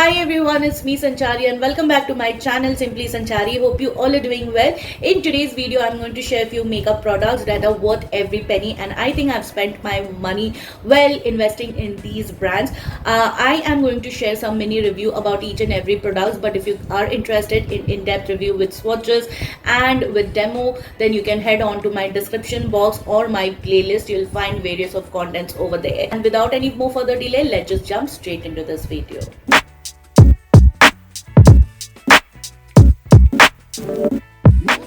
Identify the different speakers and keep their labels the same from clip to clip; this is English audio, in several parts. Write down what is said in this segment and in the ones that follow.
Speaker 1: Hi everyone, it's me Sanchari and welcome back to my channel Simply Sanchari. Hope you all are doing well. In today's video, I'm going to share a few makeup products that are worth every penny, and I think I've spent my money well investing in these brands. I am going to share some mini review about each and every product, but if you are interested in in-depth review with swatches and with demo, then you can head on to my description box or my playlist. You'll find various of contents over there. And without any more further delay, let's just jump straight into this video.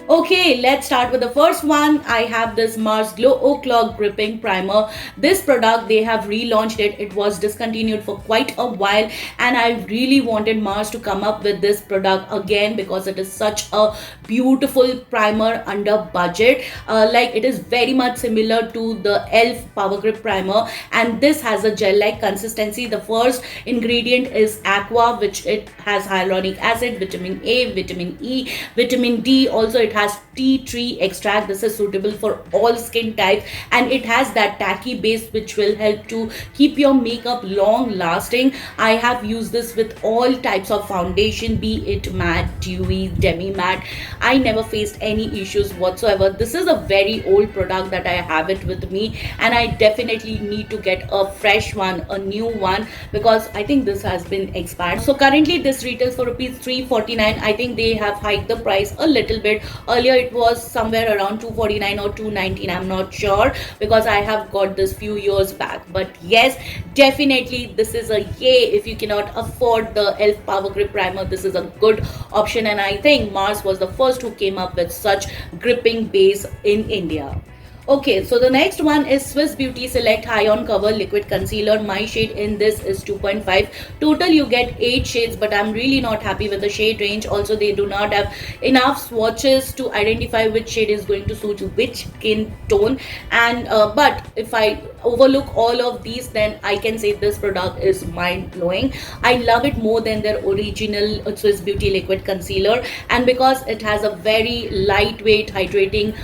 Speaker 1: Okay, let's start with the first one. I have this Mars Glow O'Clock Gripping Primer. This product, they have relaunched it. It was discontinued for quite a while, and I really wanted Mars to come up with this product again because it is such a beautiful primer under budget. Like it is very much similar to the e.l.f. Power Grip Primer, and this has a gel-like consistency. The first ingredient is aqua, which it has hyaluronic acid, vitamin A, vitamin E, vitamin D. Also, it has tea tree extract. This is suitable for all skin types, and it has that tacky base which will help to keep your makeup long lasting. I have used this with all types of foundation, be it matte, dewy, demi matte. I never faced any issues whatsoever. This is a very old product that I have it with me, and I definitely need to get a fresh one, a new one, because I think this has been expired. So currently this retails for rupees 349. I think they have hiked the price a little bit. Earlier it was somewhere around 249 or 219. I'm not sure because I have got this few years back. But yes, definitely this is a yay. If you cannot afford the e.l.f. Power Grip Primer, this is a good option, and I think Mars was the first who came up with such gripping base in India. Okay, so the next one is Swiss Beauty Select High On Cover Liquid Concealer. My shade in this is 2.5. Total you get 8 shades, but I'm really not happy with the shade range. Also, they do not have enough swatches to identify which shade is going to suit which skin tone. And but if I overlook all of these, then I can say this product is mind blowing. I love it more than their original Swiss Beauty Liquid Concealer, and because it has a very lightweight hydrating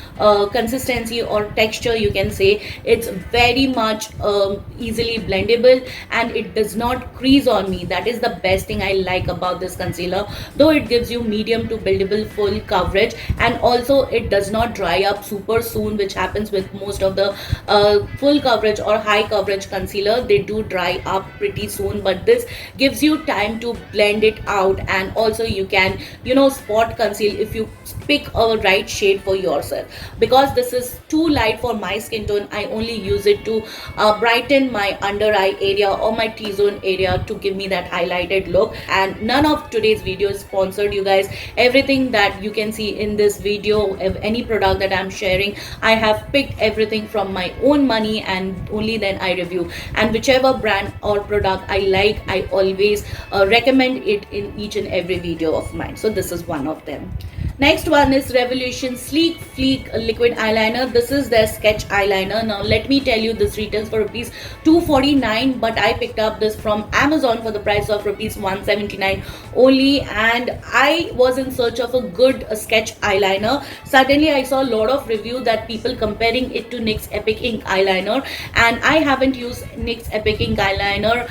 Speaker 1: consistency or texture, you can say it's very much easily blendable, and it does not crease on me. That is the best thing I like about this concealer, though it gives you medium to buildable full coverage, and also it does not dry up super soon, which happens with most of the full coverage or high coverage concealer. They do dry up pretty soon, but this gives you time to blend it out, and also you can spot conceal if you pick a right shade for yourself. Because this is too light for my skin tone, I only use it to brighten my under eye area or my T-zone area to give me that highlighted look. And none of today's video is sponsored, you guys. Everything that you can see in this video, any product that I'm sharing, I have picked everything from my own money, and only then I review. And whichever brand or product I like, I always recommend it in each and every video of mine. So this is one of them. Next one is Revolution Sleek Fleek Liquid Eyeliner. This is their sketch eyeliner. Now let me tell you, this retails for rupees 249, but I picked up this from Amazon for the price of rupees 179 only, and I was in search of a good sketch eyeliner. Suddenly I saw a lot of review that people comparing it to NYX Epic Ink eyeliner, and I haven't used NYX Epic Ink eyeliner,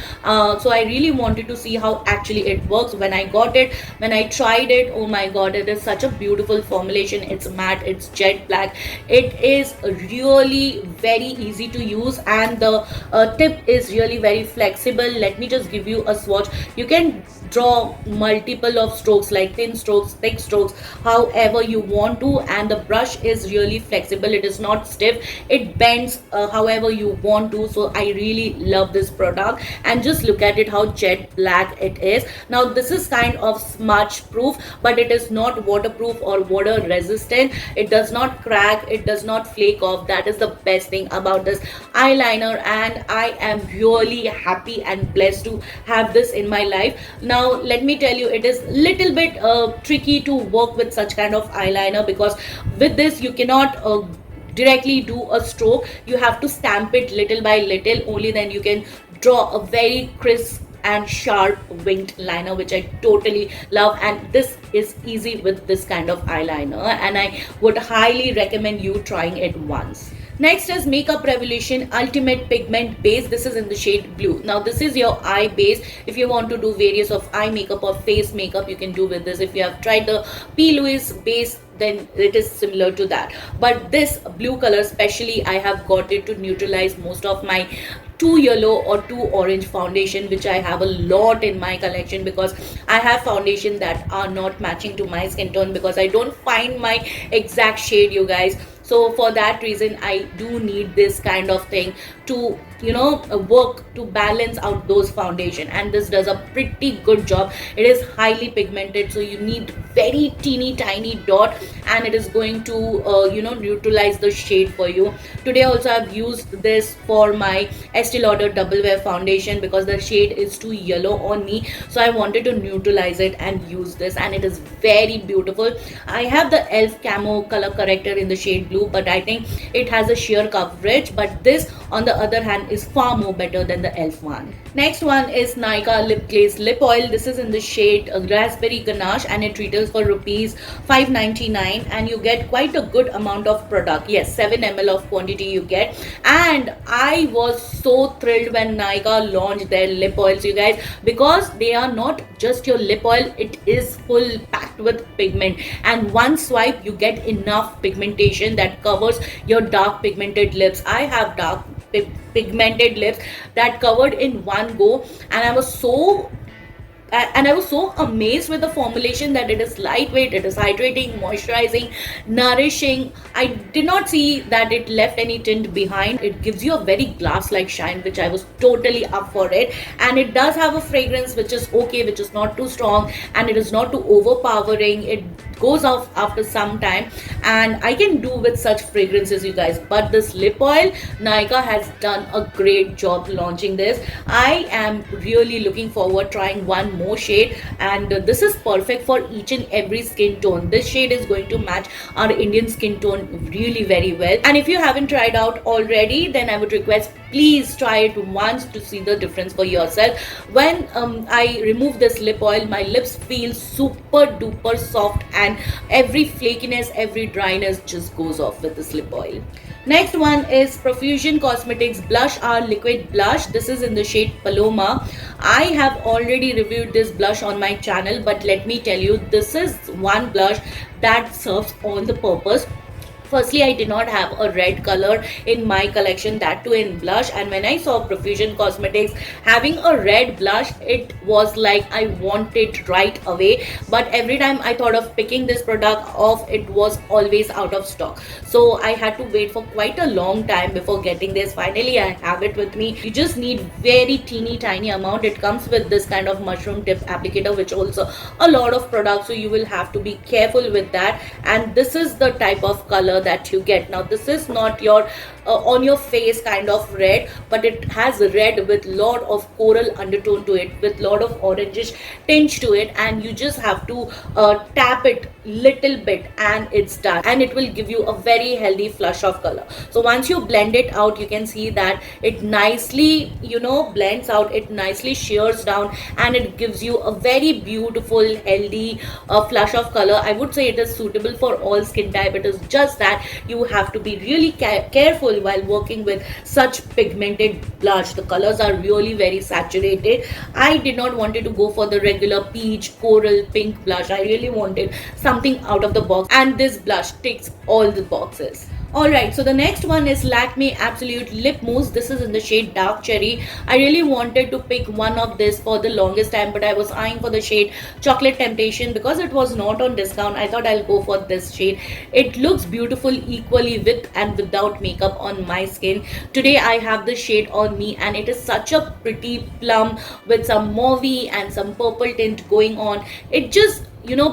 Speaker 1: so I really wanted to see how actually it works. When I got it, when I tried it, oh my god, it is such a beautiful formulation. It's matte, it's jet black, it is really very easy to use, and the tip is really very flexible. Let me just give you a swatch. You can draw multiple of strokes, like thin strokes, thick strokes, however you want to, and the brush is really flexible. It is not stiff, it bends however you want to. So I really love this product, and just look at it, how jet black it is. Now this is kind of smudge proof, but it is not waterproof or water resistant. It does not crack, it does not flake off. That is the best thing about this eyeliner, and I am really happy and blessed to have this in my life. Now let me tell you, it is little bit tricky to work with such kind of eyeliner, because with this you cannot directly do a stroke. You have to stamp it little by little, only then you can draw a very crisp and sharp winged liner, which I totally love. And this is easy with this kind of eyeliner, and I would highly recommend you trying it once. Next is Makeup Revolution Ultimate Pigment Base. This is in the shade blue. Now this is your eye base. If you want to do various of eye makeup or face makeup, you can do with this. If you have tried the P. Louise base, then it is similar to that. But this blue color especially, I have got it to neutralize most of my too yellow or too orange foundation, which I have a lot in my collection, because I have foundation that are not matching to my skin tone, because I don't find my exact shade, you guys. So for that reason, I do need this kind of thing to work to balance out those foundation, and this does a pretty good job. It is highly pigmented, so you need very teeny tiny dot, and it is going to neutralize the shade for you. Today also I've used this for my Estee Lauder Double Wear foundation, because the shade is too yellow on me, so I wanted to neutralize it and use this, and it is very beautiful. I have the Elf Camo color corrector in the shade blue, but I think it has a sheer coverage, but this on the other hand is far more better than the Elf one. Next one is Nykaa Lip Glaze Lip Oil. This is in the shade Raspberry Ganache, and it retails for rupees 599, and you get quite a good amount of product. Yes, 7 ml of quantity you get, and I was so thrilled when Nykaa launched their lip oils, you guys, because they are not just your lip oil, it is full packed with pigment, and one swipe you get enough pigmentation that covers your dark pigmented lips. I have dark pigmented lips that covered in one go, and I was so amazed with the formulation, that it is lightweight, it is hydrating, moisturizing, nourishing. I did not see that it left any tint behind. It gives you a very glass-like shine, which I was totally up for it. And it does have a fragrance which is okay, which is not too strong, and it is not too overpowering. It goes off after some time, and I can do with such fragrances, you guys. But this lip oil, Nykaa has done a great job launching this. I am really looking forward trying one more shade, and this is perfect for each and every skin tone. This shade is going to match our Indian skin tone really very well, and if you haven't tried out already, then I would request, please try it once to see the difference for yourself. When I remove this lip oil, my lips feel super duper soft, and every flakiness, every dryness just goes off with this lip oil. Next one is Profusion Cosmetics Blush Hour Liquid Blush. This is in the shade Paloma. I have already reviewed this blush on my channel, but let me tell you, this is one blush that serves all the purpose. Firstly, I did not have a red color in my collection, that too in blush, and when I saw Profusion Cosmetics having a red blush, it was like I want it right away. But every time I thought of picking this product off, it was always out of stock. So I had to wait for quite a long time before getting this. Finally, I have it with me. You just need very teeny tiny amount. It comes with this kind of mushroom tip applicator, which also a lot of products, so you will have to be careful with that. And this is the type of color that you get. Now this is not your on your face kind of red, but it has red with lot of coral undertone to it, with lot of orangish tinge to it, and you just have to tap it little bit and it's done, and it will give you a very healthy flush of color. So once you blend it out, you can see that it nicely blends out, it nicely shears down, and it gives you a very beautiful healthy flush of color. I would say it is suitable for all skin type. It is just that you have to be really careful while working with such pigmented blush. The colors are really very saturated. I did not wanted to go for the regular peach, coral, pink blush. I really wanted something out of the box, and this blush ticks all the boxes. Alright, so the next one is Lakme Absolute Lip Mousse. This is in the shade Dark Cherry. I really wanted to pick one of this for the longest time, but I was eyeing for the shade Chocolate Temptation because it was not on discount. I thought I'll go for this shade. It looks beautiful equally with and without makeup on my skin. Today I have the shade on me, and it is such a pretty plum with some mauvey and some purple tint going on. It just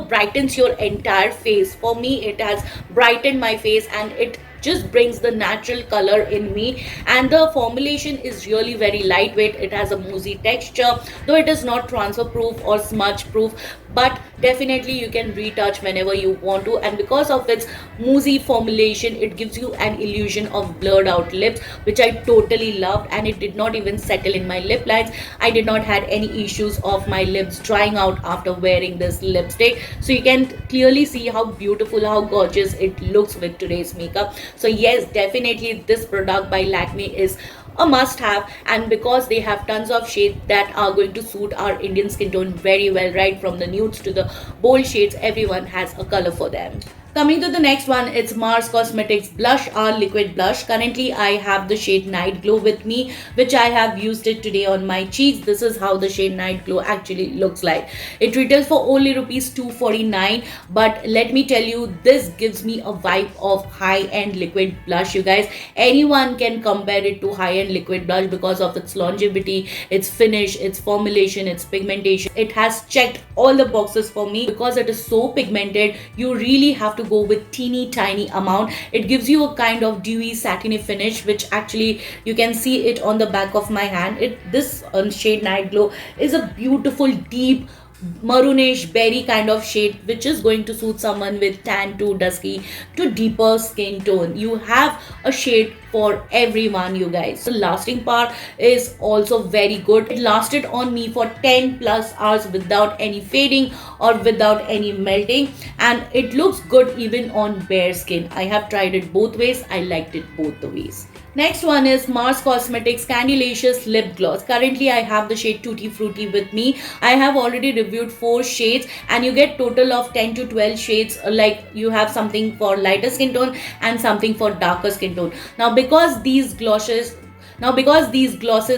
Speaker 1: brightens your entire face. For me, it has brightened my face, and it just brings the natural color in me. And the formulation is really very lightweight. It has a moussey texture, though it is not transfer proof or smudge proof, but definitely you can retouch whenever you want to. And because of its moussey formulation, it gives you an illusion of blurred out lips, which I totally loved, and it did not even settle in my lip lines. I did not had any issues of my lips drying out after wearing this lipstick. So you can clearly see how beautiful, how gorgeous it looks with today's makeup. So yes, definitely this product by Lakme is a must have, and because they have tons of shades that are going to suit our Indian skin tone very well, right from the nudes to the bold shades, everyone has a color for them. Coming to the next one, it's Mars Cosmetics Blush or Liquid Blush. Currently, I have the shade Night Glow with me, which I have used it today on my cheeks. This is how the shade Night Glow actually looks like. It retails for only rupees 249, but let me tell you, this gives me a vibe of high-end liquid blush, you guys. Anyone can compare it to high-end liquid blush because of its longevity, its finish, its formulation, its pigmentation. It has checked all the boxes for me because it is so pigmented. You really have to go with teeny tiny amount. It gives you a kind of dewy satiny finish, which actually you can see it on the back of my hand. This shade Night Glow is a beautiful deep maroonish berry kind of shade, which is going to suit someone with tan to dusky to deeper skin tone. You have a shade for everyone, you guys. The lasting part is also very good. It lasted on me for 10 plus hours without any fading or without any melting, and it looks good even on bare skin. I have tried it both ways. I liked it both the ways. Next one is Mars Cosmetics Candylicious Lip Gloss. Currently, I have the shade Tutti Frutti with me. I have already reviewed 4 shades, and you get total of 10 to 12 shades. Like you have something for lighter skin tone and something for darker skin tone. Now because these glosses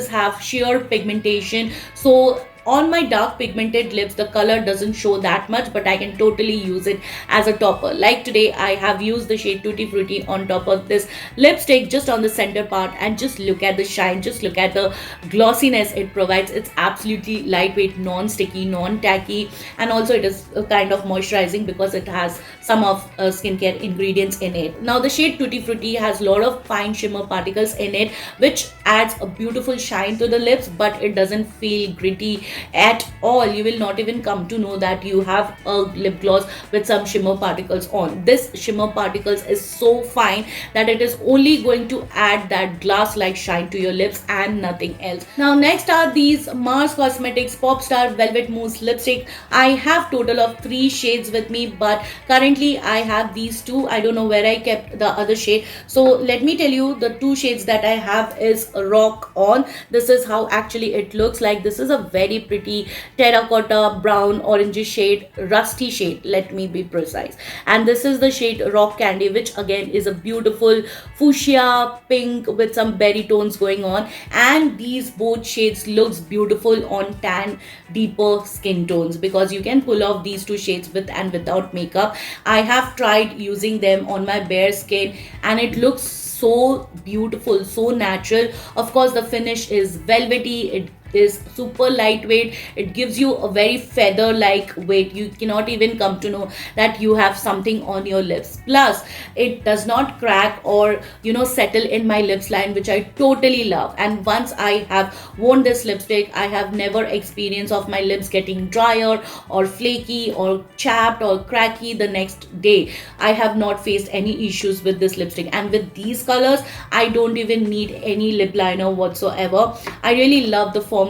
Speaker 1: have sheer pigmentation, so on my dark pigmented lips the color doesn't show that much, but I can totally use it as a topper. Like today I have used the shade Tutti Frutti on top of this lipstick, just on the center part, and just look at the shine, just look at the glossiness it provides. It's absolutely lightweight, non-sticky, non-tacky, and also it is a kind of moisturizing because it has some of skincare ingredients in it. Now the shade Tutti Frutti has a lot of fine shimmer particles in it, which adds a beautiful shine to the lips, but it doesn't feel gritty at all. You will not even come to know that you have a lip gloss with some shimmer particles on. This shimmer particles is so fine that it is only going to add that glass like shine to your lips and nothing else. Now next are these Mars Cosmetics Popstar Velvet Mousse Lipstick. I have total of 3 shades with me, but currently I have these 2. I don't know where I kept the other shade, so let me tell you, the 2 shades that I have is Rock On. This is how actually it looks like. This is a very pretty terracotta brown orangey shade, rusty shade, let me be precise. And this is the shade Rock Candy, which again is a beautiful fuchsia pink with some berry tones going on. And these both shades looks beautiful on tan deeper skin tones, because you can pull off these 2 shades with and without makeup. I have tried using them on my bare skin and it looks so beautiful, so natural. Of course the finish is velvety, it is super lightweight, it gives you a very feather like weight. You cannot even come to know that you have something on your lips. Plus it does not crack or settle in my lips line, which I totally love. And once I have worn this lipstick, I have never experienced of my lips getting drier or flaky or chapped or cracky the next day. I have not faced any issues with this lipstick, and with these colors I don't even need any lip liner whatsoever. I really love the formulation.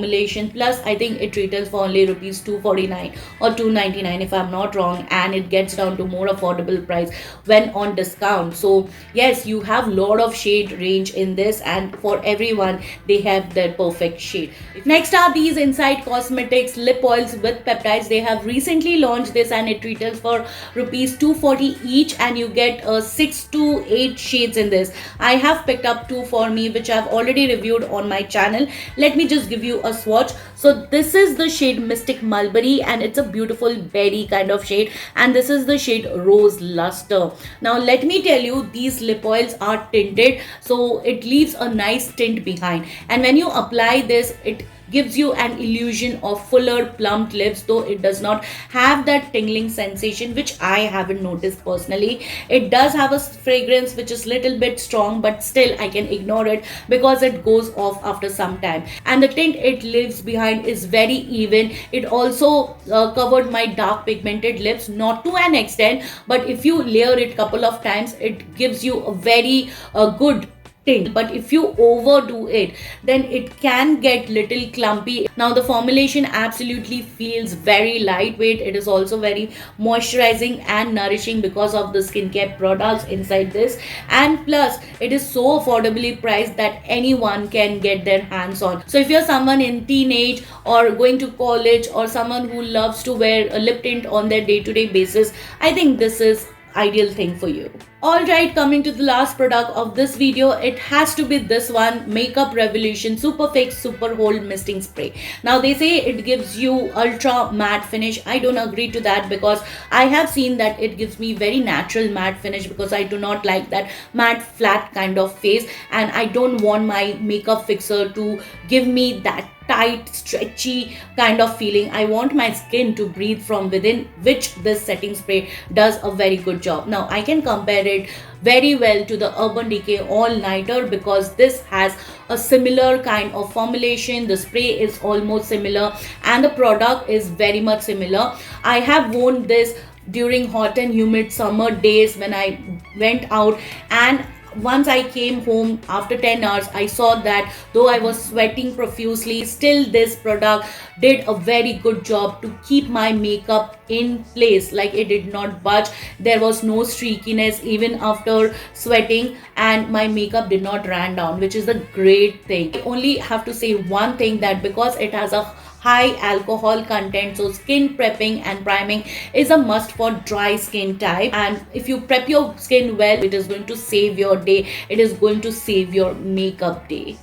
Speaker 1: Plus I think it retails for only rupees 249 or 299 if I'm not wrong, and it gets down to more affordable price when on discount. So yes, you have lot of shade range in this, and for everyone they have their perfect shade. Next are these Inside Cosmetics lip oils with peptides. They have recently launched this and it retails for rupees 240 each, and you get 6 to 8 shades in this. I have picked up 2 for me, which I've already reviewed on my channel. Let me just give you a swatch. So this is the shade Mystic Mulberry, and it's a beautiful berry kind of shade, and this is the shade Rose Luster. Now let me tell you, these lip oils are tinted, so it leaves a nice tint behind, and when you apply this, it gives you an illusion of fuller plumped lips, though it does not have that tingling sensation, which I haven't noticed personally. It does have a fragrance which is little bit strong, but still I can ignore it because it goes off after some time, and the tint it leaves behind is very even. It also covered my dark pigmented lips, not to an extent, but if you layer it couple of times, it gives you a very good tint, but if you overdo it, then it can get little clumpy. Now the formulation absolutely feels very lightweight. It is also very moisturizing and nourishing because of the skincare products inside this, and plus it is so affordably priced that anyone can get their hands on. So if you're someone in teenage or going to college, or someone who loves to wear a lip tint on their day-to-day basis, I think this is ideal thing for you. Alright, coming to the last product of this video, it has to be this one, Makeup Revolution Super Fix Super Hold Misting Spray. Now they say it gives you ultra matte finish. I don't agree to that, because I have seen that it gives me very natural matte finish, because I do not like that matte flat kind of face, and I don't want my makeup fixer to give me that tight, stretchy kind of feeling. I want my skin to breathe from within, which this setting spray does a very good job. Now I can compare it very well to the Urban Decay All Nighter, because this has a similar kind of formulation. The spray is almost similar and the product is very much similar. I have worn this during hot and humid summer days when I went out, and once I came home after 10 hours, I saw that though I was sweating profusely, still this product did a very good job to keep my makeup in place. Like, it did not budge. There was no streakiness even after sweating, and my makeup did not run down, which is a great thing. I only have to say one thing, that because it has a high alcohol content, so skin prepping and priming is a must for dry skin type, and if you prep your skin well, it is going to save your day. It is going to save your makeup day.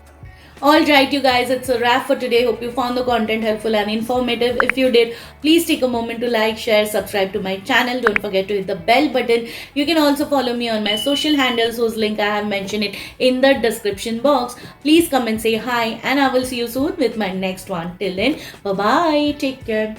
Speaker 1: Alright, you guys, it's a wrap for today. Hope you found the content helpful and informative. If you did, please take a moment to like, share, subscribe to my channel. Don't forget to hit the bell button. You can also follow me on my social handles, whose link I have mentioned it in the description box. Please come and say hi, and I will see you soon with my next one. Till then, bye bye. Take care.